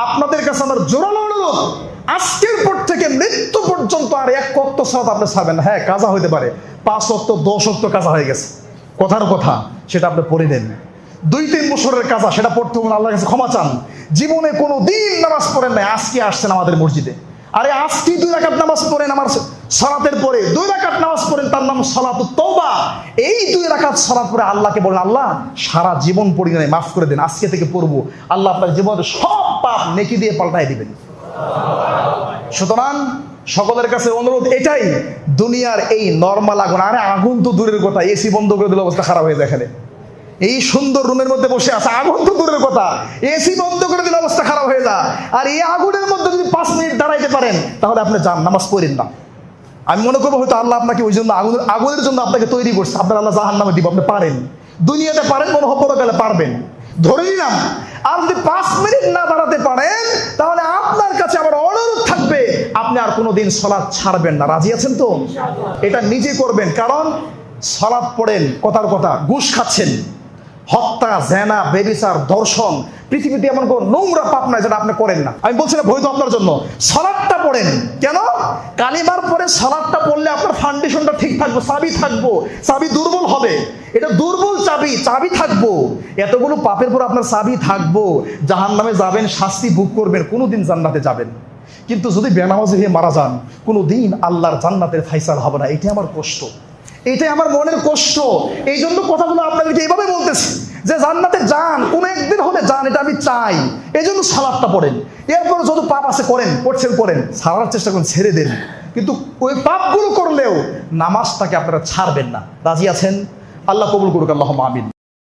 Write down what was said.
আপনাদের কাছে আমার জোরালো অনুরোধ, আজকের পর থেকে মৃত্যু পর্যন্ত আর এক ওয়াক্ত সালাত আপনি ছাড়বেন না। হ্যাঁ, কাজা হইতে পারে, 5 ওয়াক্ত 10 ওয়াক্ত কাজা হয়ে গেছে, কথার কথা, সেটা আপনি পড়ে দেন। 2-3 বছরের কাজা, সেটা পড়তে হবে, আল্লাহর কাছে ক্ষমা চান। জীবনে কোনো দিন নামাজ পড়েন নাই, আজকে আসছেন আমাদের মসজিদে, আরে আজকেই 2 রাকাত নামাজ পড়েন, আমার সালাতের পরে 2 রাকাত নামাজ পড়েন, তার নাম সালাতুত তওবা। এই 2 রাকাত সালাত পড়ে আল্লাহকে বলেন, আল্লাহ সারা জীবন পড়ি নাই, মাফ করে দেন, আজকে থেকে পড়বো। আল্লাহ আপনার জীবনের সব পাপ নেকি দিয়ে পাল্টাই দিবেন। সুতরাং সকলের কাছে অনুরোধ এটাই, দুনিয়ার এই নরমাল আগুন, আরে আগুন তো দূরের কথা, এসি বন্ধ করে দিলে অবস্থা খারাপ হয়ে যায়। এখানে এই সুন্দর রুমের মধ্যে বসে আছে, আগুন তো দূরের কথা, এসি বন্ধ করে দিলে অবস্থা খারাপ হয়ে যায়। আর এই আগুনের মধ্যে যদি 5 মিনিট দাঁড়াইতে পারেন, তাহলে আপনি যান, নামাজ পড়েন না। আমি মনে করবো হয়তো আল্লাহ আপনাকে ওই জন্য আগুনের জন্য আপনাকে তৈরি করছে, আপনার আল্লাহ জাহান্নামে দিব। আপনি পারেন, দুনিয়াতে পারেন, মনে হয় পরকালে পারবেন, ধরে নিলাম। আর যদি 5 মিনিট না দাঁড়াতে পারেন, তাহলে আপনার কাছে আমার অনুরোধ থাকবে, আপনি আর কোনোদিন সালাত ছাড়বেন না। রাজি আছেন তো? এটা নিজে করবেন, কারণ সালাত পড়েন, কথার কথা, ঘুষ খাচ্ছেন, হত্যা, জেনা, ব্যভিচার, ধর্ষণ, পৃথিবীতে এমন কোন নোংরা পাপ নাই যেটা আপনি করেন না। আমি বলছি না বৈধ আপনার জন্য, সালাতটা পড়েন। কেন? কালিমার পরে সালাতটা পড়লে আপনার ফাউন্ডেশনটা ঠিক থাকবে, চাবি থাকবো, চাবি দুর্বল হবে, এটা দুর্বল চাবি, চাবি থাকবো, এতগুলো পাপের পর আপনার চাবি থাকবো, জাহান্নামে যাবেন, শাস্তি ভোগ করবেন, কোনোদিন জান্নাতে যাবেন। কিন্তু যদি বেনামাজি হয়ে মারা যান, কোনোদিন আল্লাহর জান্নাতের ফায়সালা হবে না। এটাই আমার কষ্ট, এটাই আমার মনের কষ্ট। এই জন্য কথাগুলো আপনাদেরকে এইভাবে বলতেছি যে জান্নাতে যান, কোন একদিন হলে যান, এটা আমি চাই। এই জন্য সালাতটা পড়েন, এরপর যত পাপ আছে করেন, করছেন করেন, ছাড়ার চেষ্টা করেন, ছেড়ে দেন। কিন্তু ওই পাপগুলো করলেও নামাজটাকে আপনারা ছাড়বেন না। রাজি আছেন? আল্লাহ কবুল করুক, আল্লাহুম্মা আমিন।